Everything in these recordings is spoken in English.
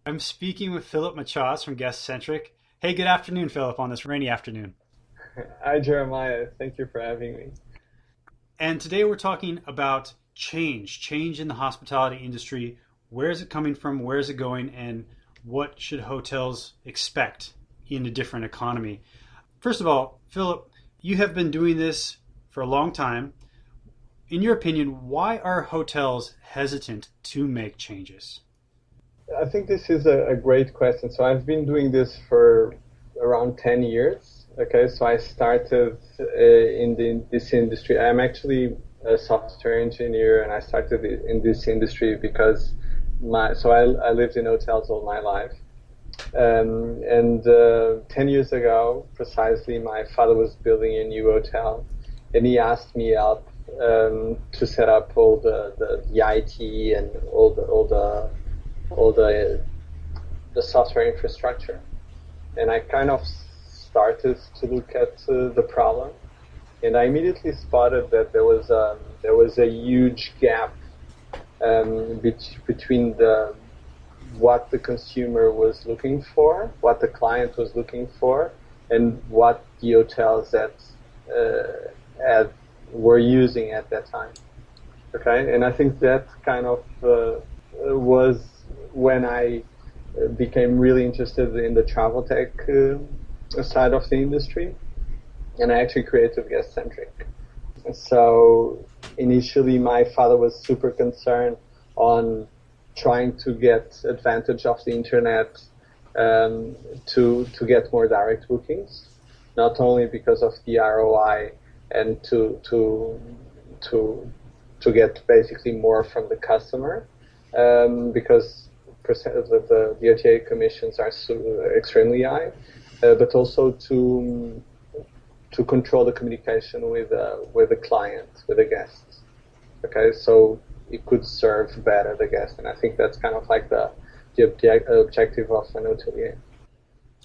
I'm speaking with Filipe Machaz from GuestCentric. Hey, good afternoon, Philip, on this rainy afternoon. Hi, Jeremiah. Thank you for having me. And today we're talking about change in the hospitality industry. Where is it coming from? Where is it going? And what should hotels expect in a different economy? First of all, Philip, you have been doing this for a long time. In your opinion, why are hotels hesitant to make changes? I think this is a great question. So I've been doing this for around 10 years. Okay, so I started this industry. I'm actually a software engineer, and I started in this industry because I lived in hotels all my life. And 10 years ago, precisely, my father was building a new hotel, and he asked me help to set up all the IT and all the software infrastructure. And I kind of started to look at the problem, and I immediately spotted that there was a huge gap between the what the consumer was looking for, what the client was looking for, and what the hotels that were using at that time. Okay, and I think that kind of was when I became really interested in the travel tech side of the industry, and I actually created GuestCentric. So initially, my father was super concerned on trying to get advantage of the internet to get more direct bookings, not only because of the ROI and to get basically more from the customer, because percent of the OTA commissions are extremely high, but also to control the communication with the client, with the guests. Okay, so it could serve better the guest, and I think that's kind of like the objective of an hotelier.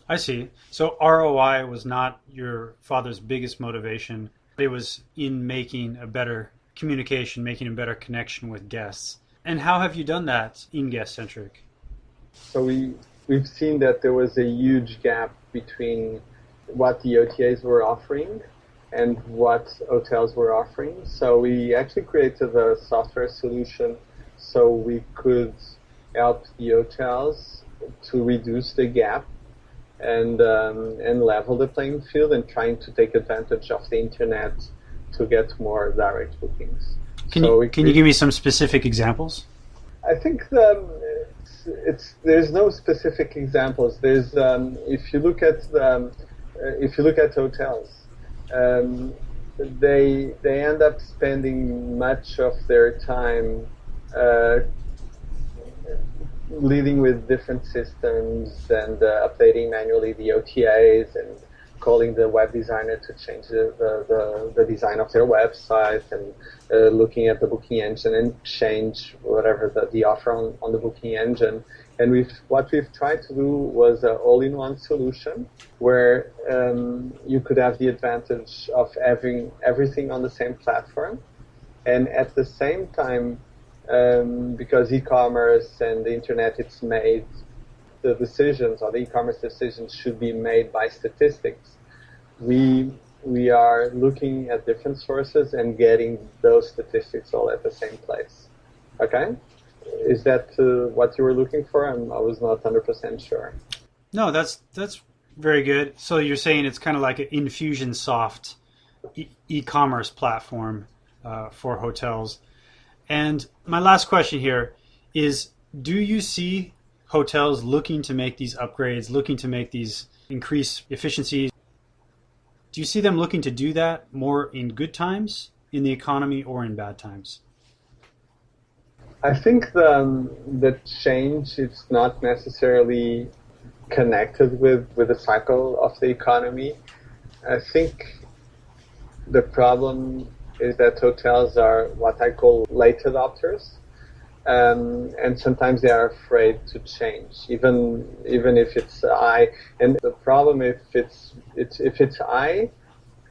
I see. So ROI was not your father's biggest motivation. It was in making a better communication, making a better connection with guests. And how have you done that in Guest Centric? So we've seen that there was a huge gap between what the OTAs were offering and what hotels were offering. So we actually created a software solution so we could help the hotels to reduce the gap and level the playing field and trying to take advantage of the internet to get more direct bookings. Can So you we can you give me some specific examples? I think there's no specific examples. There's if you look at hotels, um, they end up spending much of their time uh, leading with different systems and updating manually the OTAs and calling the web designer to change the design of their website and looking at the booking engine and change whatever the offer on the booking engine. And what we've tried to do was an all-in-one solution where you could have the advantage of having everything on the same platform, and at the same time, because e-commerce and the internet, it's made, the decisions or the e-commerce decisions should be made by statistics. We we are looking at different sources and getting those statistics all at the same place. Okay? Is that what you were looking for? I was not 100% sure. No, that's very good. So you're saying it's kind of like an Infusionsoft e-commerce platform for hotels. And my last question here is: do you see hotels looking to make these upgrades, looking to make these increase efficiencies? Do you see them looking to do that more in good times in the economy or in bad times? I think the change is not necessarily connected with the cycle of the economy. I think the problem is that hotels are what I call late adopters, and sometimes they are afraid to change, even if it's I. And the problem if it's I,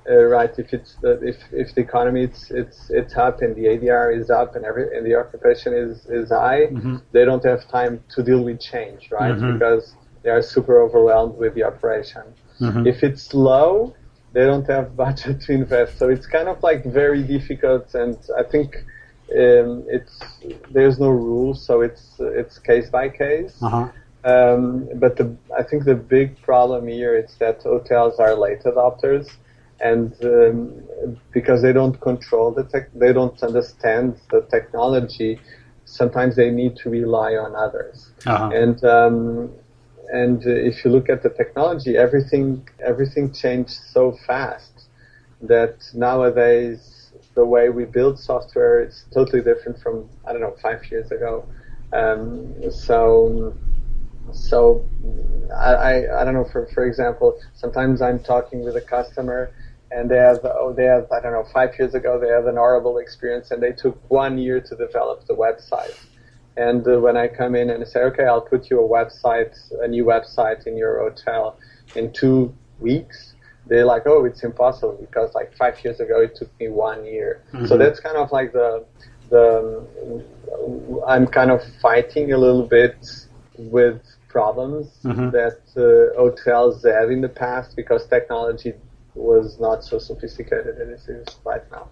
right? If the economy it's up and the ADR is up and the occupation is high, they don't have time to deal with change, right? Because they are super overwhelmed with the operation. If it's low, they don't have budget to invest, so it's kind of like very difficult. And I think there's no rule, so it's case by case. But I think the big problem here is that hotels are late adopters, and because they don't control they don't understand the technology. Sometimes they need to rely on others. And if you look at the technology, everything changed so fast that nowadays the way we build software is totally different from, I don't know, 5 years ago. So I don't know, for example, sometimes I'm talking with a customer and they have, I don't know, 5 years ago they have an horrible experience and they took 1 year to develop the website. And when I come in and say, okay, I'll put you a new website in your hotel in 2 weeks, they're like, oh, it's impossible because like 5 years ago it took me 1 year. So that's kind of like I'm kind of fighting a little bit with problems that hotels had in the past because technology was not so sophisticated as it is right now.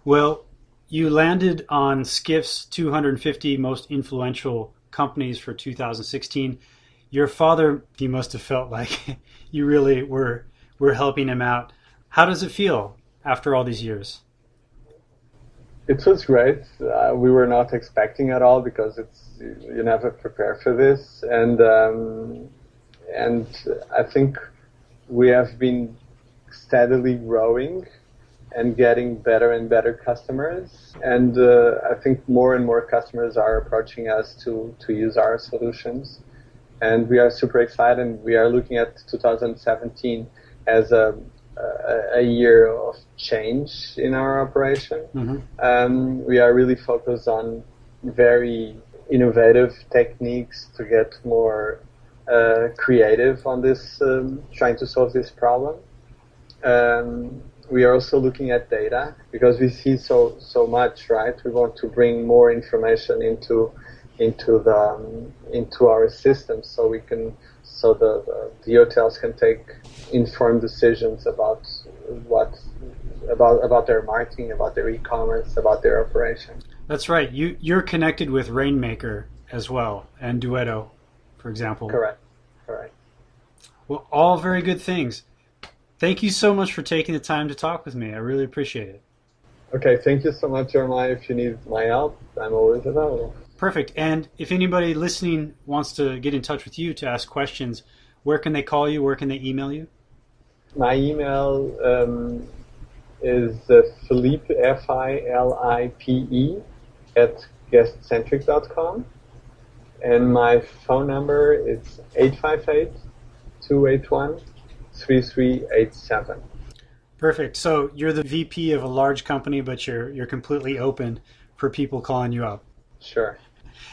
Well, you landed on Skiff's 250 most influential companies for 2016. Your father, he must have felt like you really were helping him out. How does it feel after all these years? It was great. We were not expecting at all because you never prepare for this, and I think we have been steadily growing and getting better and better customers, and I think more and more customers are approaching us to use our solutions, and we are super excited. And we are looking at 2017 as a year of change in our operation. We are really focused on very innovative techniques to get more creative on this, trying to solve this problem. We are also looking at data because we see so much, right? We want to bring more information into our system so the hotels can take informed decisions about their marketing, about their e-commerce, about their operation. That's right. You're connected with Rainmaker as well, and Duetto, for example. Correct. Well, all very good things. Thank you so much for taking the time to talk with me. I really appreciate it. Okay, thank you so much, Jeremiah. If you need my help, I'm always available. Perfect. And if anybody listening wants to get in touch with you to ask questions, where can they call you? Where can they email you? My email is Filipe, Filipe, at GuestCentric.com. And my phone number is 858-281-3387. Perfect. So you're the VP of a large company, but you're completely open for people calling you up. Sure.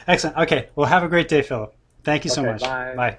Excellent. Okay. Well, have a great day, Philip. Thank you so much. Bye. Bye.